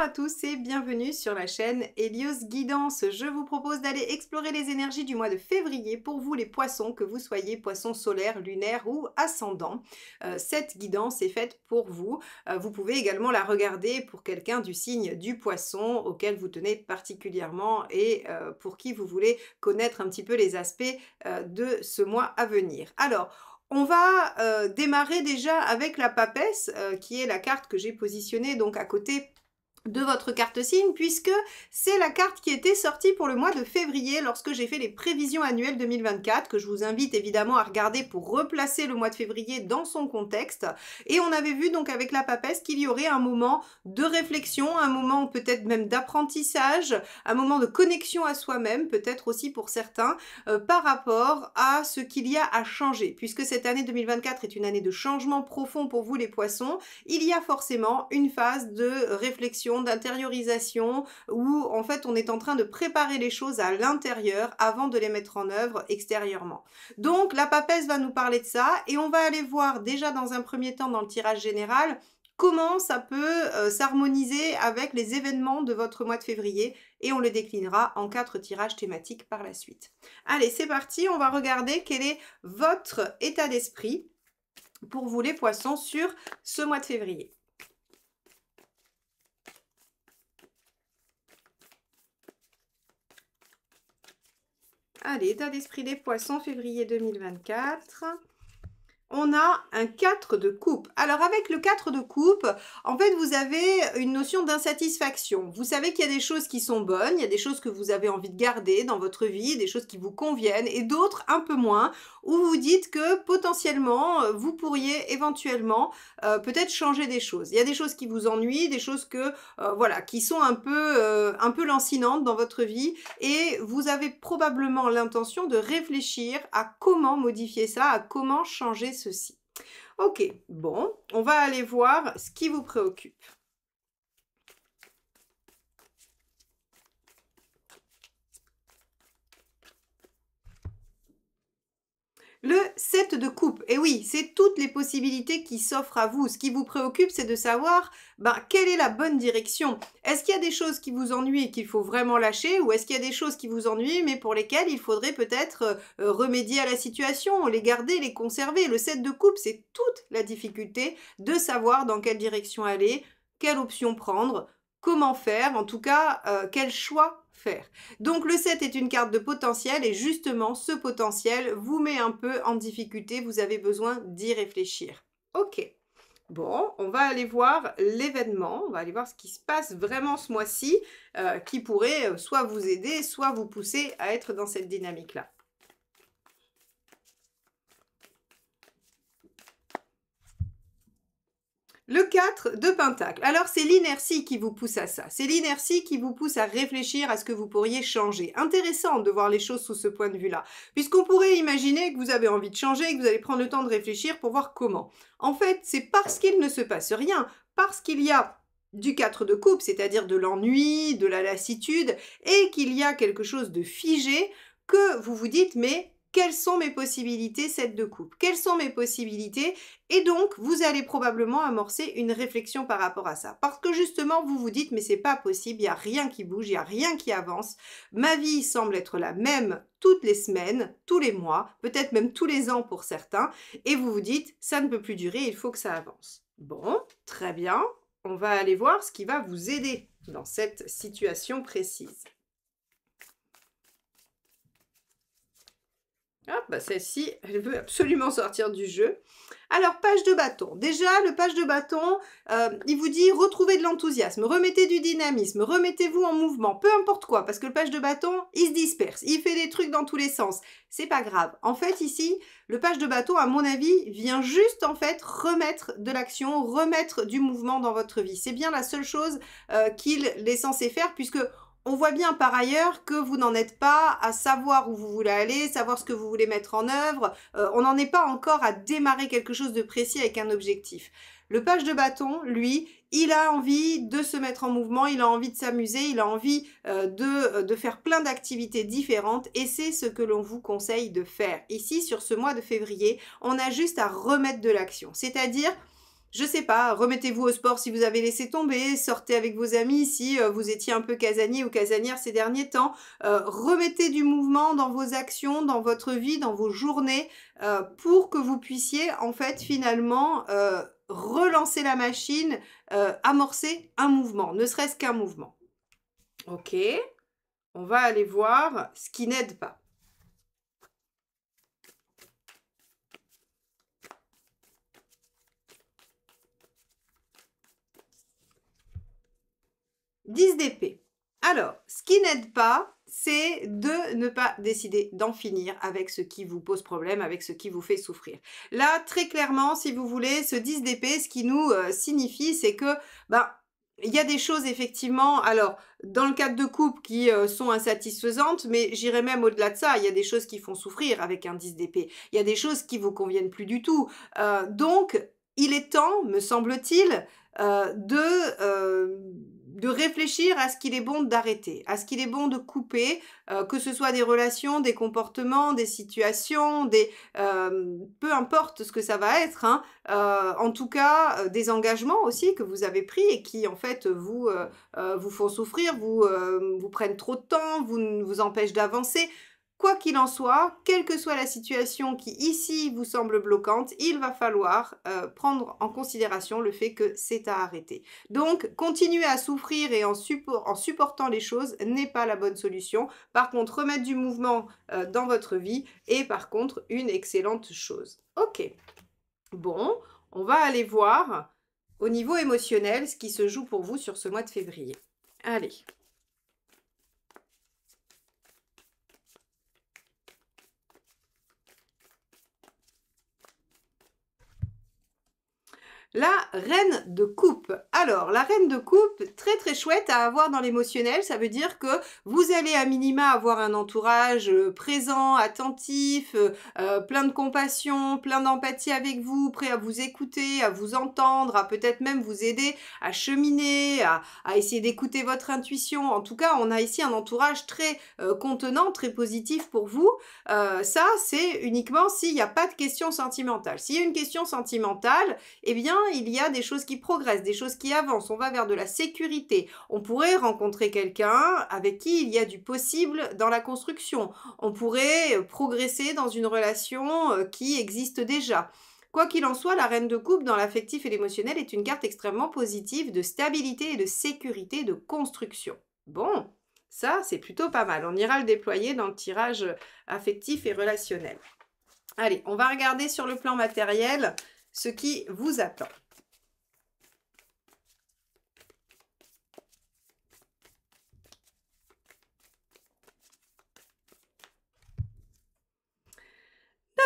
à tous et bienvenue sur la chaîne Hélios Guidance. Je vous propose d'aller explorer les énergies du mois de février pour vous les poissons, que vous soyez poissons solaires, lunaires ou ascendants. Cette guidance est faite pour vous. Vous pouvez également la regarder pour quelqu'un du signe du poisson auquel vous tenez particulièrement et pour qui vous voulez connaître un petit peu les aspects de ce mois à venir. Alors, on va démarrer déjà avec la papesse, qui est la carte que j'ai positionnée donc à côté de votre carte signe, puisque c'est la carte qui était sortie pour le mois de février lorsque j'ai fait les prévisions annuelles 2024, que je vous invite évidemment à regarder pour replacer le mois de février dans son contexte. Et on avait vu donc avec la papesse qu'il y aurait un moment de réflexion, un moment peut-être même d'apprentissage, un moment de connexion à soi-même, peut-être aussi pour certains, par rapport à ce qu'il y a à changer. Puisque cette année 2024 est une année de changement profond pour vous les poissons, il y a forcément une phase de réflexion, d'intériorisation, où en fait on est en train de préparer les choses à l'intérieur avant de les mettre en œuvre extérieurement. Donc la papesse va nous parler de ça et on va aller voir déjà dans un premier temps dans le tirage général comment ça peut s'harmoniser avec les événements de votre mois de février et on le déclinera en 4 tirages thématiques par la suite. Allez, c'est parti, on va regarder quel est votre état d'esprit pour vous les poissons sur ce mois de février. Allez, état d'esprit des poissons, février 2024. On a un 4 de coupe. Alors avec le 4 de coupe, en fait vous avez une notion d'insatisfaction. Vous savez qu'il y a des choses qui sont bonnes, il y a des choses que vous avez envie de garder dans votre vie, des choses qui vous conviennent et d'autres un peu moins, où vous dites que potentiellement vous pourriez éventuellement peut-être changer des choses. Il y a des choses qui vous ennuient, des choses que voilà, qui sont un peu lancinantes dans votre vie et vous avez probablement l'intention de réfléchir à comment modifier ça, à comment changer ceci. Ok, bon, on va aller voir ce qui vous préoccupe. Le 7 de coupe, et oui, c'est toutes les possibilités qui s'offrent à vous. Ce qui vous préoccupe, c'est de savoir quelle est la bonne direction. Est-ce qu'il y a des choses qui vous ennuient et qu'il faut vraiment lâcher, ou est-ce qu'il y a des choses qui vous ennuient mais pour lesquelles il faudrait peut-être remédier à la situation, les garder, les conserver. Le 7 de coupe, c'est toute la difficulté de savoir dans quelle direction aller, quelle option prendre, comment faire, en tout cas, quel choix faire. Donc le 7 est une carte de potentiel et justement ce potentiel vous met un peu en difficulté, vous avez besoin d'y réfléchir. Ok, bon, on va aller voir l'événement, on va aller voir ce qui se passe vraiment ce mois-ci qui pourrait soit vous aider, soit vous pousser à être dans cette dynamique-là. Le 4 de Pentacle. Alors, c'est l'inertie qui vous pousse à ça. C'est l'inertie qui vous pousse à réfléchir à ce que vous pourriez changer. Intéressant de voir les choses sous ce point de vue-là. Puisqu'on pourrait imaginer que vous avez envie de changer et que vous allez prendre le temps de réfléchir pour voir comment. En fait, c'est parce qu'il ne se passe rien, parce qu'il y a du 4 de coupe, c'est-à-dire de l'ennui, de la lassitude, et qu'il y a quelque chose de figé que vous vous dites, mais quelles sont mes possibilités, 7 de coupe? Quelles sont mes possibilités? Et donc, vous allez probablement amorcer une réflexion par rapport à ça. Parce que justement, vous vous dites, mais c'est pas possible, il n'y a rien qui bouge, il n'y a rien qui avance. Ma vie semble être la même toutes les semaines, tous les mois, peut-être même tous les ans pour certains. Et vous vous dites, ça ne peut plus durer, il faut que ça avance. Bon, très bien. On va aller voir ce qui va vous aider dans cette situation précise. Hop, celle-ci, elle veut absolument sortir du jeu. Alors, page de bâton. Déjà, le page de bâton, il vous dit retrouvez de l'enthousiasme, remettez du dynamisme, remettez-vous en mouvement, peu importe quoi, parce que le page de bâton, il se disperse, il fait des trucs dans tous les sens. C'est pas grave. En fait, ici, le page de bâton, à mon avis, vient juste, en fait, remettre de l'action, remettre du mouvement dans votre vie. C'est bien la seule chose qu'il est censé faire, puisque on voit bien par ailleurs que vous n'en êtes pas à savoir où vous voulez aller, savoir ce que vous voulez mettre en œuvre. On n'en est pas encore à démarrer quelque chose de précis avec un objectif. Le page de bâton, lui, il a envie de se mettre en mouvement, il a envie de s'amuser, il a envie de faire plein d'activités différentes et c'est ce que l'on vous conseille de faire. Ici, sur ce mois de février, on a juste à remettre de l'action. C'est-à-dire Je sais pas, remettez-vous au sport si vous avez laissé tomber, sortez avec vos amis si vous étiez un peu casanier ou casanière ces derniers temps. Remettez du mouvement dans vos actions, dans votre vie, dans vos journées, pour que vous puissiez en fait finalement relancer la machine, amorcer un mouvement, ne serait-ce qu'un mouvement. Ok, on va aller voir ce qui n'aide pas. 10 d'épée. Alors, ce qui n'aide pas, c'est de ne pas décider d'en finir avec ce qui vous pose problème, avec ce qui vous fait souffrir. Là, très clairement, si vous voulez, ce 10 d'épée, ce qui nous signifie, c'est que, ben, il y a des choses effectivement, alors dans le cadre de couple qui sont insatisfaisantes, mais j'irais même au-delà de ça, il y a des choses qui font souffrir avec un 10 d'épée. Il y a des choses qui vous conviennent plus du tout. Donc, il est temps, me semble-t-il, de réfléchir à ce qu'il est bon d'arrêter, à ce qu'il est bon de couper, que ce soit des relations, des comportements, des situations, peu importe ce que ça va être, hein, en tout cas des engagements aussi que vous avez pris et qui en fait vous font souffrir, vous prennent trop de temps, vous empêchent d'avancer. Quoi qu'il en soit, quelle que soit la situation qui ici vous semble bloquante, il va falloir prendre en considération le fait que c'est à arrêter. Donc, continuer à souffrir et en supportant les choses n'est pas la bonne solution. Par contre, remettre du mouvement dans votre vie est par contre une excellente chose. Ok, bon, on va aller voir au niveau émotionnel ce qui se joue pour vous sur ce mois de février. Allez. La reine de coupe. Alors, la reine de coupe, très très chouette à avoir dans l'émotionnel. Ça veut dire que vous allez à minima avoir un entourage présent, attentif, plein de compassion, plein d'empathie avec vous, prêt à vous écouter, à vous entendre, à peut-être même vous aider à cheminer, à essayer d'écouter votre intuition. En tout cas, on a ici un entourage très contenant, très positif pour vous. Ça, c'est uniquement s'il n'y a pas de question sentimentale. S'il y a une question sentimentale, eh bien, il y a des choses qui progressent, des choses qui avancent. On va vers de la sécurité. On pourrait rencontrer quelqu'un avec qui il y a du possible dans la construction. On pourrait progresser dans une relation qui existe déjà. Quoi qu'il en soit, la reine de coupe dans l'affectif et l'émotionnel est une carte extrêmement positive de stabilité et de sécurité, de construction. Bon, ça, c'est plutôt pas mal. On ira le déployer dans le tirage affectif et relationnel. Allez, on va regarder sur le plan matériel ce qui vous attend.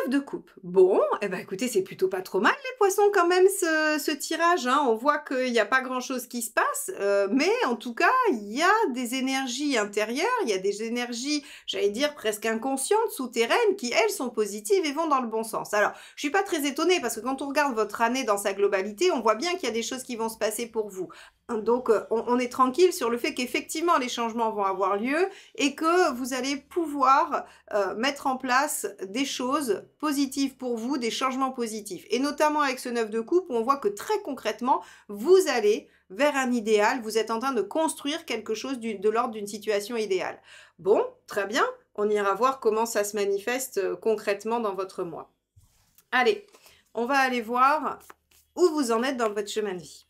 De coupe. Bon, eh ben écoutez, c'est plutôt pas trop mal les poissons quand même ce tirage. Hein. On voit qu'il n'y a pas grand-chose qui se passe, mais en tout cas, il y a des énergies intérieures, il y a des énergies, j'allais dire, presque inconscientes, souterraines, qui, elles, sont positives et vont dans le bon sens. Alors, je suis pas très étonnée parce que quand on regarde votre année dans sa globalité, on voit bien qu'il y a des choses qui vont se passer pour vous. Donc, on est tranquille sur le fait qu'effectivement, les changements vont avoir lieu et que vous allez pouvoir mettre en place des choses positives pour vous, des changements positifs. Et notamment avec ce 9 de coupe, on voit que très concrètement, vous allez vers un idéal, vous êtes en train de construire quelque chose de l'ordre d'une situation idéale. Bon, très bien, on ira voir comment ça se manifeste concrètement dans votre mois. Allez, on va aller voir où vous en êtes dans votre chemin de vie.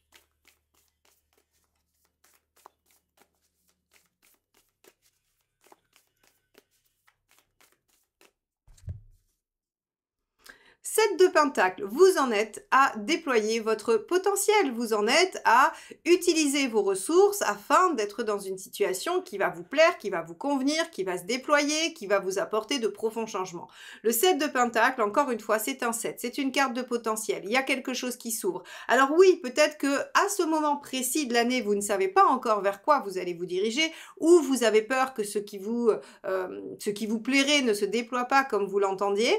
Sept de Pentacle, vous en êtes à déployer votre potentiel, vous en êtes à utiliser vos ressources afin d'être dans une situation qui va vous plaire, qui va vous convenir, qui va se déployer, qui va vous apporter de profonds changements. Le 7 de Pentacle, encore une fois, c'est un 7, c'est une carte de potentiel, il y a quelque chose qui s'ouvre. Alors oui, peut-être que à ce moment précis de l'année, vous ne savez pas encore vers quoi vous allez vous diriger, ou vous avez peur que ce qui vous plairait ne se déploie pas comme vous l'entendiez.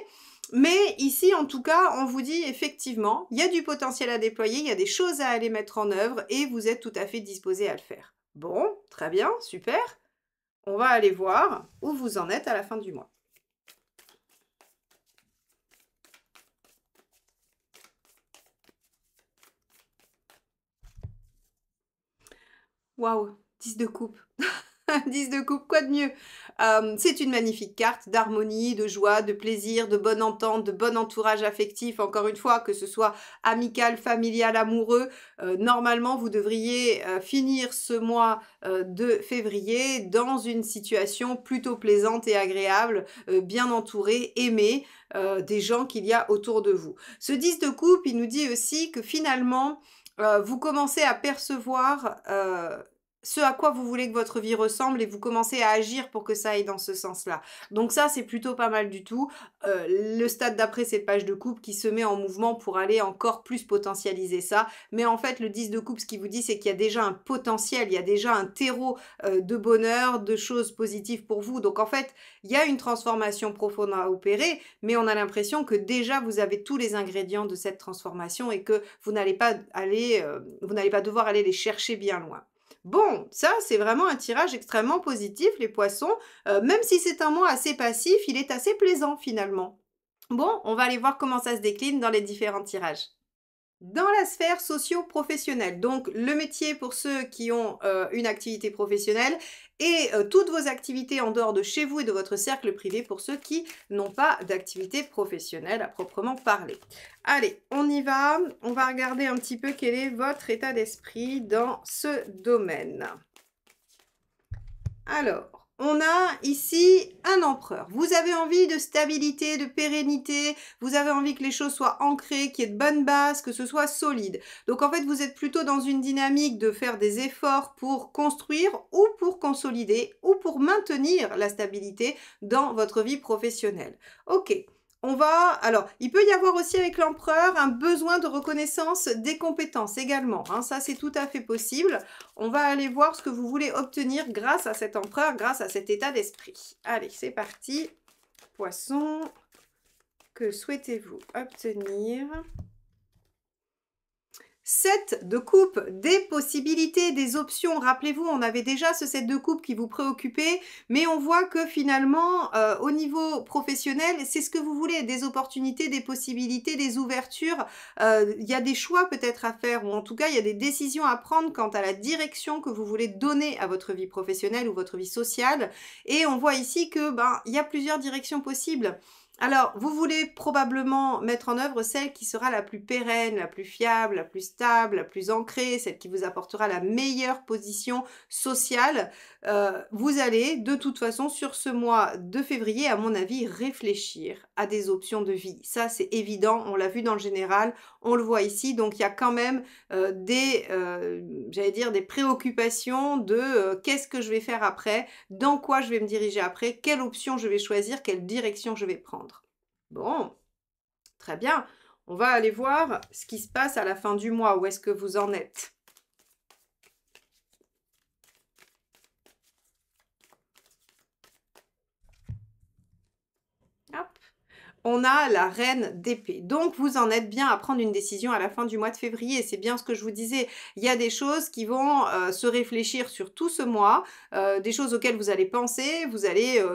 Mais ici, en tout cas, on vous dit effectivement, il y a du potentiel à déployer, il y a des choses à aller mettre en œuvre et vous êtes tout à fait disposé à le faire. Bon, très bien, super. On va aller voir où vous en êtes à la fin du mois. Waouh, 10 de coupe. 10 de coupe, quoi de mieux? C'est une magnifique carte d'harmonie, de joie, de plaisir, de bonne entente, de bon entourage affectif. Encore une fois, que ce soit amical, familial, amoureux, normalement, vous devriez finir ce mois de février dans une situation plutôt plaisante et agréable, bien entourée, aimée, des gens qu'il y a autour de vous. Ce 10 de coupe, il nous dit aussi que finalement, vous commencez à percevoir ce à quoi vous voulez que votre vie ressemble et vous commencez à agir pour que ça aille dans ce sens-là. Donc ça, c'est plutôt pas mal du tout. Le stade d'après, c'est le page de coupe qui se met en mouvement pour aller encore plus potentialiser ça. Mais en fait, le 10 de coupe, ce qui vous dit, c'est qu'il y a déjà un potentiel, il y a déjà un terreau de bonheur, de choses positives pour vous. Donc en fait, il y a une transformation profonde à opérer, mais on a l'impression que déjà, vous avez tous les ingrédients de cette transformation et que vous n'allez pas devoir aller les chercher bien loin. Bon, ça, c'est vraiment un tirage extrêmement positif, les poissons. Même si c'est un mois assez passif, il est assez plaisant finalement. Bon, on va aller voir comment ça se décline dans les différents tirages. Dans la sphère socio-professionnelle, donc le métier pour ceux qui ont une activité professionnelle et toutes vos activités en dehors de chez vous et de votre cercle privé pour ceux qui n'ont pas d'activité professionnelle à proprement parler. Allez, on y va. On va regarder un petit peu quel est votre état d'esprit dans ce domaine. Alors, on a ici un empereur. Vous avez envie de stabilité, de pérennité, vous avez envie que les choses soient ancrées, qu'il y ait de bonnes bases, que ce soit solide. Donc en fait, vous êtes plutôt dans une dynamique de faire des efforts pour construire ou pour consolider ou pour maintenir la stabilité dans votre vie professionnelle. Ok. Alors, il peut y avoir aussi avec l'empereur un besoin de reconnaissance des compétences également. Hein, ça, c'est tout à fait possible. On va aller voir ce que vous voulez obtenir grâce à cet empereur, grâce à cet état d'esprit. Allez, c'est parti. Poisson, que souhaitez-vous obtenir ? 7 de coupe, des possibilités, des options. Rappelez-vous, on avait déjà ce 7 de coupe qui vous préoccupait, mais on voit que finalement, au niveau professionnel, c'est ce que vous voulez, des opportunités, des possibilités, des ouvertures. Il y a des choix peut-être à faire, ou en tout cas, il y a des décisions à prendre quant à la direction que vous voulez donner à votre vie professionnelle ou votre vie sociale. Et on voit ici que il y a plusieurs directions possibles. Alors, vous voulez probablement mettre en œuvre celle qui sera la plus pérenne, la plus fiable, la plus stable, la plus ancrée, celle qui vous apportera la meilleure position sociale. Vous allez, de toute façon, sur ce mois de février, à mon avis, réfléchir à des options de vie. Ça, c'est évident, on l'a vu dans le général, on le voit ici. Donc, il y a quand même des préoccupations de qu'est-ce que je vais faire après, dans quoi je vais me diriger après, quelle option je vais choisir, quelle direction je vais prendre. Bon, très bien. On va aller voir ce qui se passe à la fin du mois. Où est-ce que vous en êtes? Hop. On a la reine d'épée. Donc, vous en êtes bien à prendre une décision à la fin du mois de février. C'est bien ce que je vous disais. Il y a des choses qui vont se réfléchir sur tout ce mois, des choses auxquelles vous allez penser. Vous allez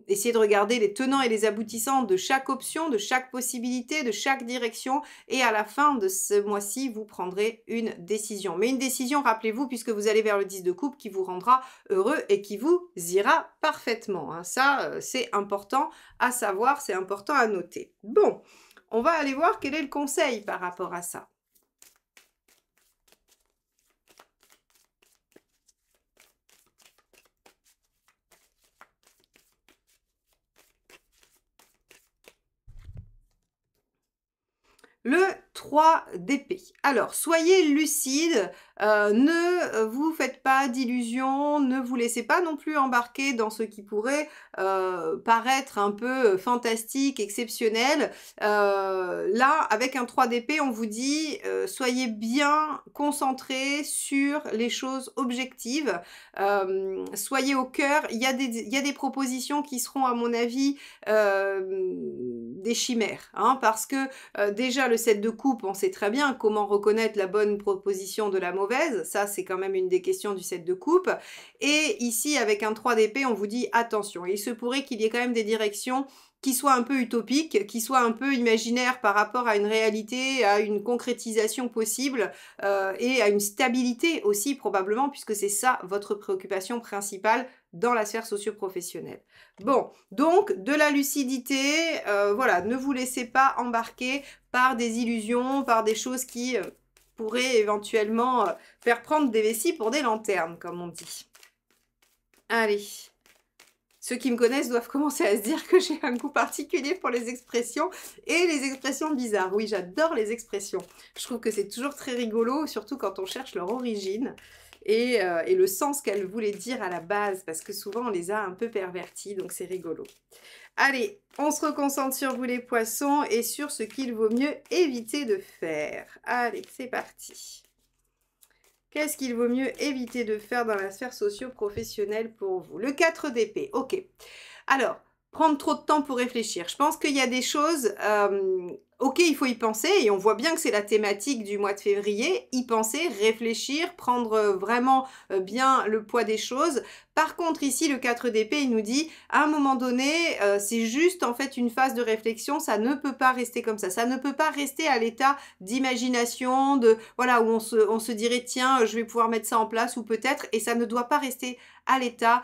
essayer de regarder les tenants et les aboutissants de chaque option, de chaque possibilité, de chaque direction. Et à la fin de ce mois-ci, vous prendrez une décision. Mais une décision, rappelez-vous, puisque vous allez vers le 10 de coupe, qui vous rendra heureux et qui vous ira parfaitement. Hein. Ça, c'est important à savoir, c'est important à noter. Bon, on va aller voir quel est le conseil par rapport à ça. Le 3 d'épée. Alors, soyez lucide, ne vous faites pas d'illusions, ne vous laissez pas non plus embarquer dans ce qui pourrait paraître un peu fantastique, exceptionnel. Là, avec un 3 d'épée, on vous dit soyez bien concentrés sur les choses objectives, soyez au cœur. Il y a des propositions qui seront, à mon avis, des chimères, hein, parce que déjà le 7 de coupe, on sait très bien comment reconnaître la bonne proposition de la mauvaise, ça c'est quand même une des questions du 7 de coupe, et ici avec un 3 d'épée, on vous dit attention, il se pourrait qu'il y ait quand même des directions qui soit un peu utopique, qui soit un peu imaginaire par rapport à une réalité, à une concrétisation possible et à une stabilité aussi probablement, puisque c'est ça votre préoccupation principale dans la sphère socio-professionnelle. Bon, donc de la lucidité, voilà, ne vous laissez pas embarquer par des illusions, par des choses qui pourraient éventuellement faire prendre des vessies pour des lanternes, comme on dit. Allez. Ceux qui me connaissent doivent commencer à se dire que j'ai un goût particulier pour les expressions et les expressions bizarres. Oui, j'adore les expressions. Je trouve que c'est toujours très rigolo, surtout quand on cherche leur origine et le sens qu'elles voulaient dire à la base, parce que souvent on les a un peu pervertis, donc c'est rigolo. Allez, on se reconcentre sur vous les poissons et sur ce qu'il vaut mieux éviter de faire. Allez, c'est parti. Qu'est-ce qu'il vaut mieux éviter de faire dans la sphère socio-professionnelle pour vous? Le 4 d'épée, ok. Alors, prendre trop de temps pour réfléchir. Je pense qu'il y a des choses, ok, il faut y penser, et on voit bien que c'est la thématique du mois de février, y penser, réfléchir, prendre vraiment bien le poids des choses. Par contre, ici, le 4 d'épée, il nous dit, à un moment donné, c'est juste en fait une phase de réflexion, ça ne peut pas rester comme ça ne peut pas rester à l'état d'imagination, de voilà, où on se dirait, tiens, je vais pouvoir mettre ça en place, ou peut-être, et ça ne doit pas rester à l'état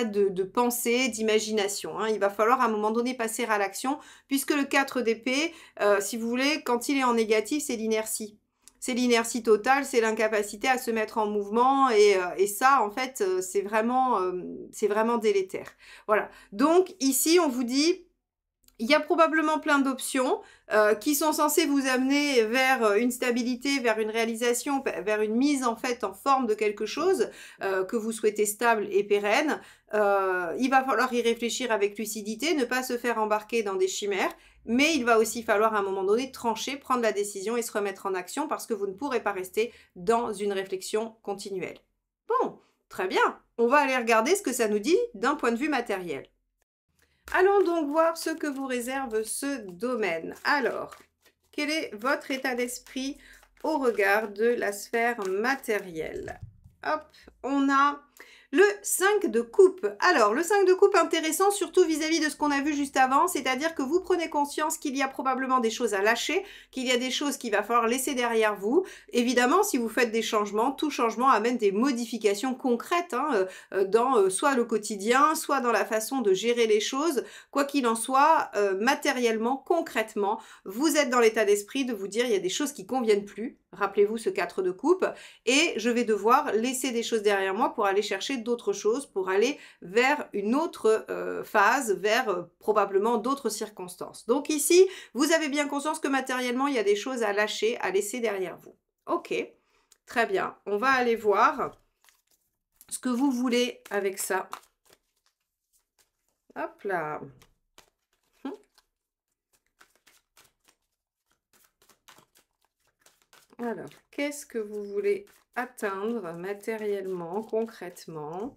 de pensée, d'imagination. Hein. Il va falloir à un moment donné passer à l'action, puisque le 4 d'épée, si vous voulez, quand il est en négatif, c'est l'inertie. C'est l'inertie totale, c'est l'incapacité à se mettre en mouvement et ça, en fait, c'est vraiment délétère. Voilà. Donc, ici, on vous dit, il y a probablement plein d'options qui sont censées vous amener vers une stabilité, vers une réalisation, vers une mise en fait en forme de quelque chose que vous souhaitez stable et pérenne. Il va falloir y réfléchir avec lucidité, ne pas se faire embarquer dans des chimères, mais il va aussi falloir à un moment donné trancher, prendre la décision et se remettre en action parce que vous ne pourrez pas rester dans une réflexion continuelle. Bon, très bien. On va aller regarder ce que ça nous dit d'un point de vue matériel. Allons donc voir ce que vous réserve ce domaine. Alors, quel est votre état d'esprit au regard de la sphère matérielle? Hop, on a le 5 de coupe. Alors, le 5 de coupe intéressant, surtout vis-à-vis de ce qu'on a vu juste avant, c'est-à-dire que vous prenez conscience qu'il y a probablement des choses à lâcher, qu'il y a des choses qu'il va falloir laisser derrière vous. Évidemment, si vous faites des changements, tout changement amène des modifications concrètes hein, dans soit le quotidien, soit dans la façon de gérer les choses. Quoi qu'il en soit, matériellement, concrètement, vous êtes dans l'état d'esprit de vous dire il y a des choses qui conviennent plus. Rappelez-vous ce 4 de coupe. Et je vais devoir laisser des choses derrière moi pour aller chercher d'autres choses, pour aller vers une autre phase, vers probablement d'autres circonstances. Donc ici, vous avez bien conscience que matériellement, il y a des choses à lâcher, à laisser derrière vous. Ok, très bien. On va aller voir ce que vous voulez avec ça. Hop là. Alors, qu'est-ce que vous voulez atteindre matériellement, concrètement?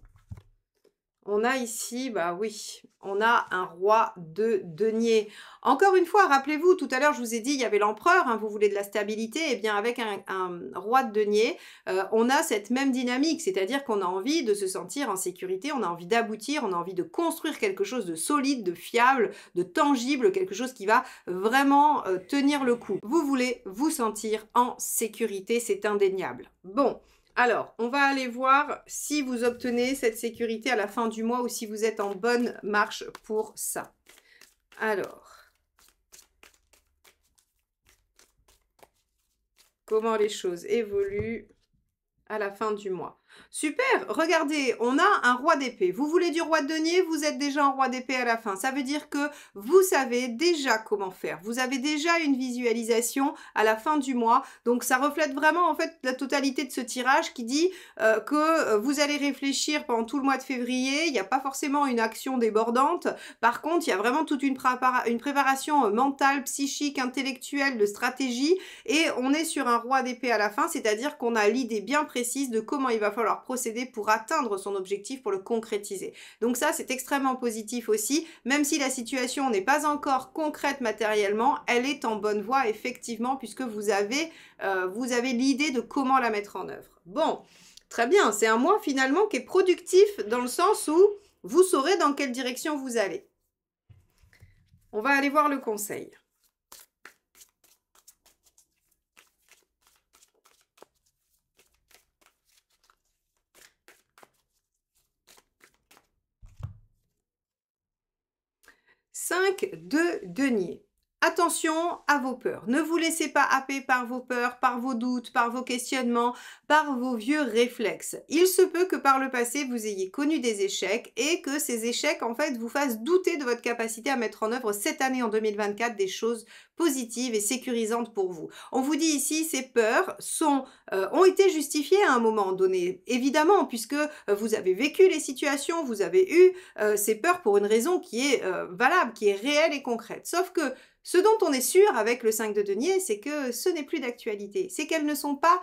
On a ici, bah oui, on a un roi de denier. Encore une fois, rappelez-vous, tout à l'heure, je vous ai dit, il y avait l'empereur, hein, vous voulez de la stabilité, et bien avec un roi de denier, on a cette même dynamique, c'est-à-dire qu'on a envie de se sentir en sécurité, on a envie d'aboutir, on a envie de construire quelque chose de solide, de fiable, de tangible, quelque chose qui va vraiment tenir le coup. Vous voulez vous sentir en sécurité, c'est indéniable. Bon. Alors, on va aller voir si vous obtenez cette sécurité à la fin du mois ou si vous êtes en bonne marche pour ça. Alors, comment les choses évoluent à la fin du mois? Super, regardez, on a un roi d'épée. Vous voulez du roi de denier, vous êtes déjà en roi d'épée à la fin. Ça veut dire que vous savez déjà comment faire. Vous avez déjà une visualisation à la fin du mois. Donc ça reflète vraiment en fait la totalité de ce tirage qui dit que vous allez réfléchir pendant tout le mois de février. Il n'y a pas forcément une action débordante. Par contre, il y a vraiment toute une préparation mentale, psychique, intellectuelle, de stratégie. Et on est sur un roi d'épée à la fin, c'est-à-dire qu'on a l'idée bien précise de comment il va falloir procéder pour atteindre son objectif, pour le concrétiser. Donc ça, c'est extrêmement positif aussi. Même si la situation n'est pas encore concrète matériellement, elle est en bonne voie, effectivement, puisque vous avez l'idée de comment la mettre en œuvre. Bon, très bien. C'est un mois, finalement, qui est productif dans le sens où vous saurez dans quelle direction vous allez. On va aller voir le conseil. Cinq de denier. Attention à vos peurs. Ne vous laissez pas happer par vos peurs, par vos doutes, par vos questionnements, par vos vieux réflexes. Il se peut que par le passé, vous ayez connu des échecs et que ces échecs, en fait, vous fassent douter de votre capacité à mettre en œuvre cette année, en 2024, des choses positives et sécurisantes pour vous. On vous dit ici, ces peurs ont été justifiées à un moment donné, évidemment, puisque vous avez vécu les situations, vous avez eu ces peurs pour une raison qui est valable, qui est réelle et concrète. Sauf que ce dont on est sûr avec le 5 de denier, c'est que ce n'est plus d'actualité. C'est qu'elles ne sont pas...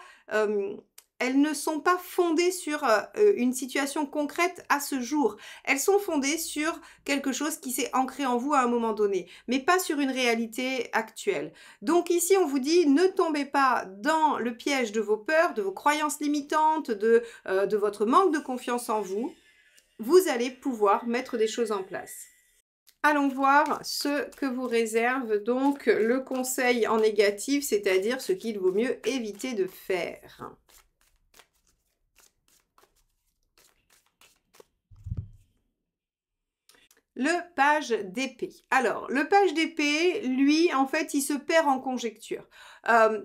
elles ne sont pas fondées sur une situation concrète à ce jour. Elles sont fondées sur quelque chose qui s'est ancré en vous à un moment donné, mais pas sur une réalité actuelle. Donc ici, on vous dit, ne tombez pas dans le piège de vos peurs, de vos croyances limitantes, de votre manque de confiance en vous. Vous allez pouvoir mettre des choses en place. Allons voir ce que vous réserve donc le conseil en négatif, c'est-à-dire ce qu'il vaut mieux éviter de faire. Le page d'épée. Alors, le page d'épée, lui, en fait, il se perd en conjecture.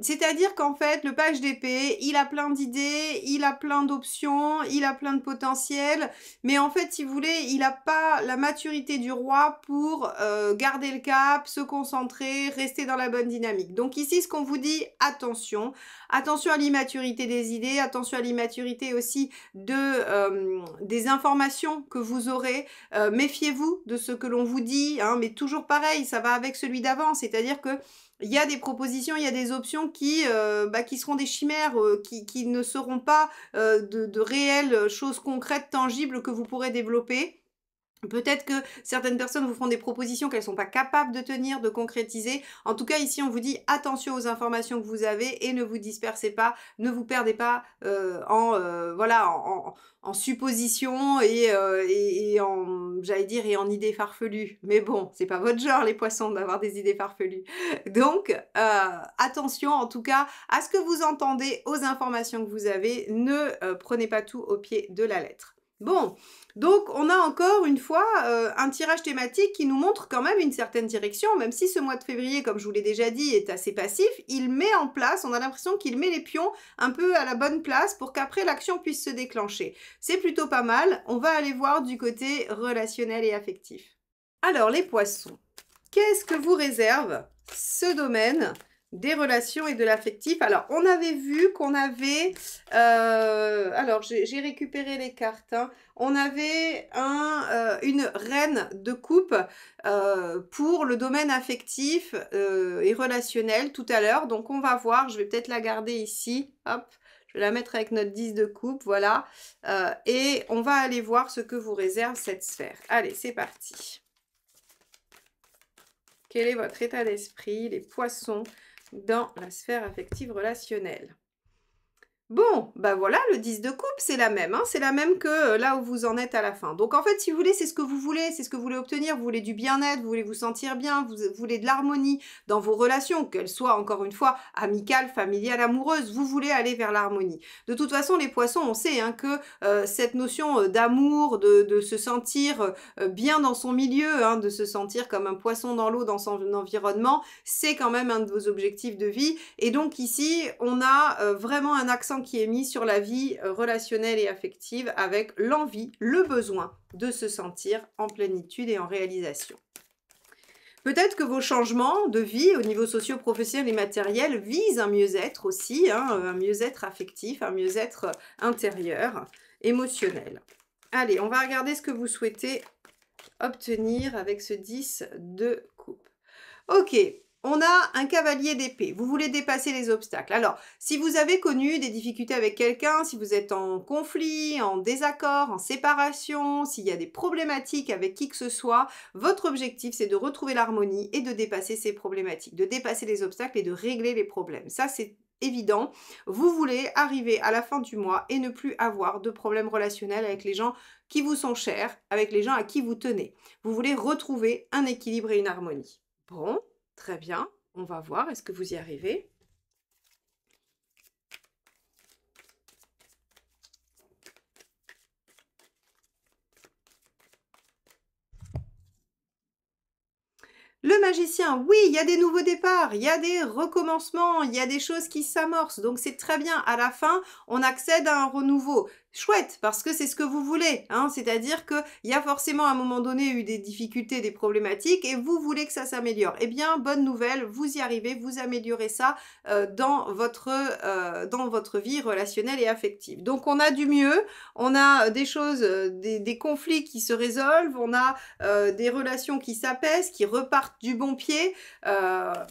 C'est-à-dire qu'en fait, le page d'épée, il a plein d'idées, il a plein d'options, il a plein de potentiel, mais en fait, si vous voulez, il n'a pas la maturité du roi pour garder le cap, se concentrer, rester dans la bonne dynamique. Donc ici, ce qu'on vous dit, attention. Attention à l'immaturité des idées, attention à l'immaturité aussi des informations que vous aurez. Méfiez-vous de ce que l'on vous dit, hein, mais toujours pareil, ça va avec celui d'avant, c'est-à-dire que il y a des propositions, il y a des options qui seront des chimères, qui ne seront pas de réelles choses concrètes, tangibles que vous pourrez développer. Peut-être que certaines personnes vous feront des propositions qu'elles ne sont pas capables de tenir, de concrétiser. En tout cas, ici, on vous dit attention aux informations que vous avez et ne vous dispersez pas, ne vous perdez pas en suppositions et en, j'allais dire, et en idées farfelues. Mais bon, c'est pas votre genre, les poissons, d'avoir des idées farfelues. Donc, attention, en tout cas, à ce que vous entendez, aux informations que vous avez. Ne prenez pas tout au pied de la lettre. Bon, donc on a encore une fois un tirage thématique qui nous montre quand même une certaine direction, même si ce mois de février, comme je vous l'ai déjà dit, est assez passif, il met en place, on a l'impression qu'il met les pions un peu à la bonne place pour qu'après l'action puisse se déclencher. C'est plutôt pas mal, on va aller voir du côté relationnel et affectif. Alors les poissons, qu'est-ce que vous réserve ce domaine des relations et de l'affectif? Alors, on avait vu qu'on avait... alors, j'ai récupéré les cartes. Hein. On avait une reine de coupe pour le domaine affectif et relationnel tout à l'heure. Donc, on va voir. Je vais peut-être la garder ici. Hop. Je vais la mettre avec notre 10 de coupe. Voilà. Et on va aller voir ce que vous réserve cette sphère. Allez, c'est parti. Quel est votre état d'esprit, les poissons, dans la sphère affective relationnelle? Bon, bah voilà, le 10 de coupe, c'est la même. Hein, c'est la même que là où vous en êtes à la fin. Donc en fait, si vous voulez, c'est ce que vous voulez, c'est ce que vous voulez obtenir. Vous voulez du bien-être, vous voulez vous sentir bien, vous voulez de l'harmonie dans vos relations, qu'elles soient, encore une fois, amicales, familiales, amoureuses. Vous voulez aller vers l'harmonie. De toute façon, les poissons, on sait hein, que cette notion d'amour, de se sentir bien dans son milieu, hein, de se sentir comme un poisson dans l'eau, dans son environnement, c'est quand même un de vos objectifs de vie. Et donc ici, on a vraiment un accent qui est mis sur la vie relationnelle et affective avec l'envie, le besoin de se sentir en plénitude et en réalisation. Peut-être que vos changements de vie au niveau socio-professionnel et matériel visent un mieux-être aussi, hein, un mieux-être affectif, un mieux-être intérieur, émotionnel. Allez, on va regarder ce que vous souhaitez obtenir avec ce 10 de coupe. Ok. On a un cavalier d'épée. Vous voulez dépasser les obstacles. Alors, si vous avez connu des difficultés avec quelqu'un, si vous êtes en conflit, en désaccord, en séparation, s'il y a des problématiques avec qui que ce soit, votre objectif, c'est de retrouver l'harmonie et de dépasser ces problématiques, de dépasser les obstacles et de régler les problèmes. Ça, c'est évident. Vous voulez arriver à la fin du mois et ne plus avoir de problèmes relationnels avec les gens qui vous sont chers, avec les gens à qui vous tenez. Vous voulez retrouver un équilibre et une harmonie. Bon, très bien. On va voir, est-ce que vous y arrivez? Le magicien, oui, il y a des nouveaux départs, il y a des recommencements, il y a des choses qui s'amorcent. Donc c'est très bien. À la fin, on accède à un renouveau. Chouette, parce que c'est ce que vous voulez. Hein. C'est-à-dire qu'il y a forcément à un moment donné eu des difficultés, des problématiques, et vous voulez que ça s'améliore. Eh bien, bonne nouvelle, vous y arrivez, vous améliorez ça dans votre vie relationnelle et affective. Donc on a du mieux, on a des choses, des conflits qui se résolvent, on a des relations qui s'apaisent, qui repartent du bon pied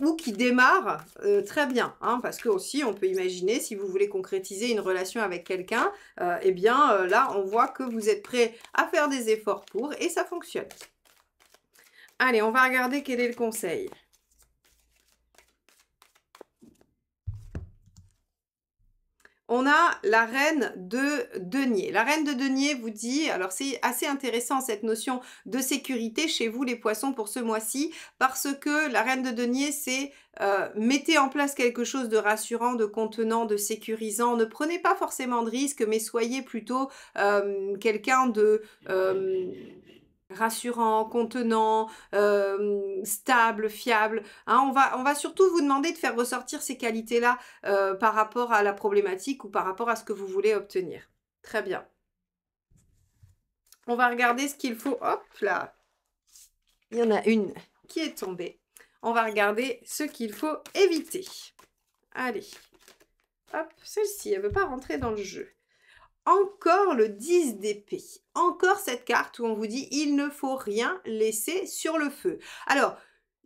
ou qui démarrent très bien. Hein, parce que aussi, on peut imaginer, si vous voulez concrétiser une relation avec quelqu'un, eh bien là, on voit que vous êtes prêt à faire des efforts pour et ça fonctionne. Allez, on va regarder quel est le conseil. On a la reine de denier. La reine de denier vous dit, alors c'est assez intéressant cette notion de sécurité chez vous les poissons pour ce mois-ci, parce que la reine de denier c'est mettez en place quelque chose de rassurant, de contenant, de sécurisant. Ne prenez pas forcément de risques, mais soyez plutôt quelqu'un de rassurant, contenant, stable, fiable. Hein, on va surtout vous demander de faire ressortir ces qualités-là par rapport à la problématique ou par rapport à ce que vous voulez obtenir. Très bien. On va regarder ce qu'il faut. Hop là. Il y en a une qui est tombée. On va regarder ce qu'il faut éviter. Allez. Hop, celle-ci, elle ne veut pas rentrer dans le jeu. Encore le 10 d'épée. Encore cette carte où on vous dit « il ne faut rien laisser sur le feu ». Alors,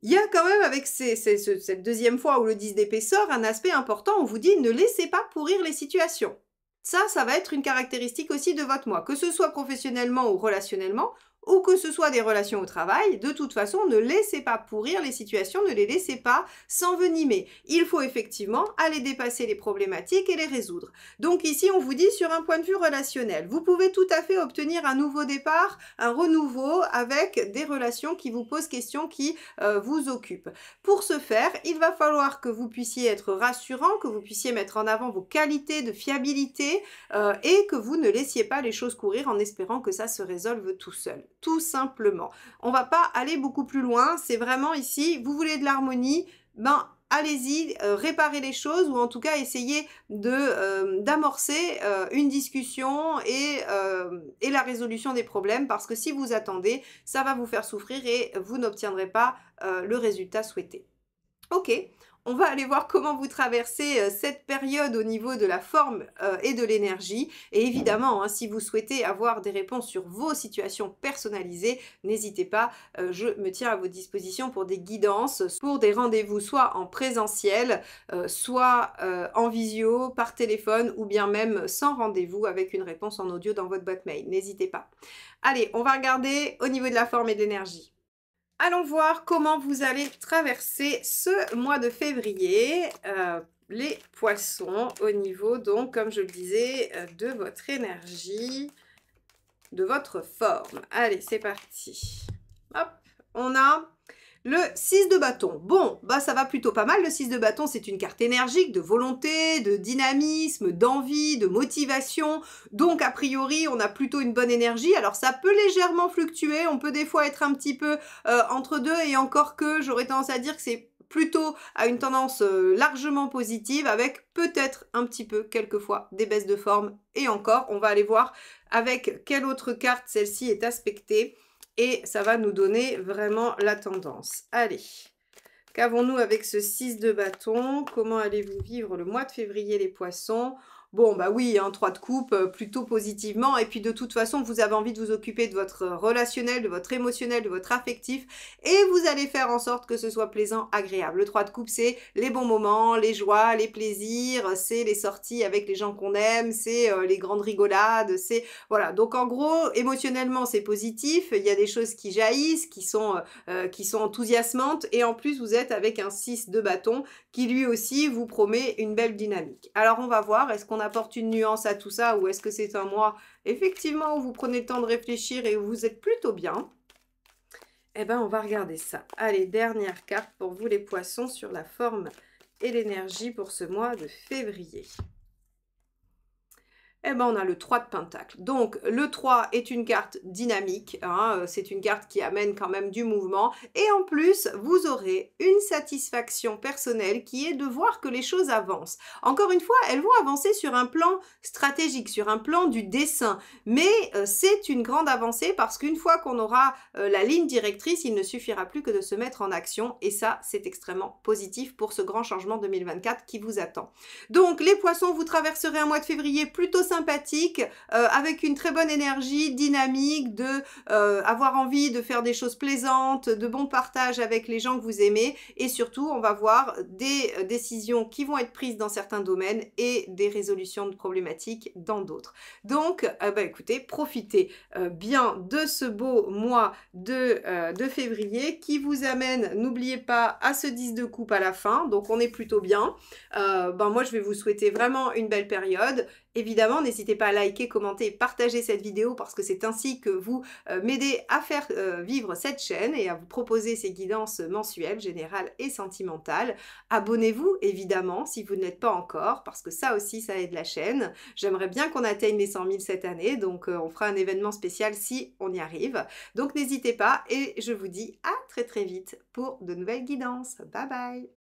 il y a quand même avec cette deuxième fois où le 10 d'épée sort un aspect important. On vous dit « ne laissez pas pourrir les situations ». Ça va être une caractéristique aussi de votre mois. Que ce soit professionnellement ou relationnellement, ou que ce soit des relations au travail, de toute façon, ne laissez pas pourrir les situations, ne les laissez pas s'envenimer. Il faut effectivement aller dépasser les problématiques et les résoudre. Donc ici, on vous dit sur un point de vue relationnel, vous pouvez tout à fait obtenir un nouveau départ, un renouveau avec des relations qui vous posent question, qui vous occupent. Pour ce faire, il va falloir que vous puissiez être rassurant, que vous puissiez mettre en avant vos qualités de fiabilité et que vous ne laissiez pas les choses courir en espérant que ça se résolve tout seul. Tout simplement. On va pas aller beaucoup plus loin, c'est vraiment ici, vous voulez de l'harmonie, ben allez-y, réparez les choses ou en tout cas essayez d'amorcer une discussion et la résolution des problèmes parce que si vous attendez, ça va vous faire souffrir et vous n'obtiendrez pas le résultat souhaité. Ok, on va aller voir comment vous traversez cette période au niveau de la forme et de l'énergie. Et évidemment, hein, si vous souhaitez avoir des réponses sur vos situations personnalisées, n'hésitez pas, je me tiens à vos dispositions pour des guidances, pour des rendez-vous soit en présentiel, soit en visio, par téléphone ou bien même sans rendez-vous avec une réponse en audio dans votre boîte mail. N'hésitez pas. Allez, on va regarder au niveau de la forme et de l'énergie. Allons voir comment vous allez traverser ce mois de février, les poissons, au niveau, donc, comme je le disais, de votre énergie, de votre forme. Allez, c'est parti. Hop, on a le 6 de bâton. Bon, bah ça va plutôt pas mal. Le 6 de bâton, c'est une carte énergique de volonté, de dynamisme, d'envie, de motivation. Donc, a priori, on a plutôt une bonne énergie. Alors, ça peut légèrement fluctuer. On peut des fois être un petit peu entre deux. Et encore que, j'aurais tendance à dire que c'est plutôt à une tendance largement positive avec peut-être un petit peu, quelquefois, des baisses de forme. Et encore, on va aller voir avec quelle autre carte celle-ci est aspectée. Et ça va nous donner vraiment la tendance. Allez, qu'avons-nous avec ce 6 de bâton? Comment allez-vous vivre le mois de février, les poissons? Bon, bah oui, hein, 3 de coupe, plutôt positivement et puis de toute façon, vous avez envie de vous occuper de votre relationnel, de votre émotionnel, de votre affectif et vous allez faire en sorte que ce soit plaisant, agréable. Le 3 de coupe, c'est les bons moments, les joies, les plaisirs, c'est les sorties avec les gens qu'on aime, c'est, les grandes rigolades, c'est voilà, donc en gros, émotionnellement, c'est positif, il y a des choses qui jaillissent, qui sont enthousiasmantes et en plus, vous êtes avec un 6 de bâton qui lui aussi vous promet une belle dynamique. Alors on va voir, est-ce qu'on apporte une nuance à tout ça ou est-ce que c'est un mois effectivement où vous prenez le temps de réfléchir et où vous êtes plutôt bien? Eh ben on va regarder ça. Allez, dernière carte pour vous les poissons sur la forme et l'énergie pour ce mois de février. Eh ben, on a le 3 de pentacle. Donc, le 3 est une carte dynamique, hein, c'est une carte qui amène quand même du mouvement. Et en plus, vous aurez une satisfaction personnelle qui est de voir que les choses avancent. Encore une fois, elles vont avancer sur un plan stratégique, sur un plan du dessin. Mais c'est une grande avancée parce qu'une fois qu'on aura la ligne directrice, il ne suffira plus que de se mettre en action. Et ça, c'est extrêmement positif pour ce grand changement 2024 qui vous attend. Donc, les poissons, vous traverserez un mois de février plutôt sympathique, avec une très bonne énergie, dynamique, avoir envie de faire des choses plaisantes, de bons partages avec les gens que vous aimez et surtout, on va voir des décisions qui vont être prises dans certains domaines et des résolutions de problématiques dans d'autres. Donc, bah, écoutez, profitez bien de ce beau mois de février qui vous amène, n'oubliez pas, à ce 10 de coupe à la fin, donc on est plutôt bien. Ben moi, je vais vous souhaiter vraiment une belle période. Évidemment, n'hésitez pas à liker, commenter et partager cette vidéo parce que c'est ainsi que vous m'aidez à faire vivre cette chaîne et à vous proposer ces guidances mensuelles, générales et sentimentales. Abonnez-vous, évidemment, si vous ne l'êtes pas encore, parce que ça aussi, ça aide la chaîne. J'aimerais bien qu'on atteigne les 100 000 cette année, donc on fera un événement spécial si on y arrive. Donc n'hésitez pas et je vous dis à très très vite pour de nouvelles guidances. Bye bye!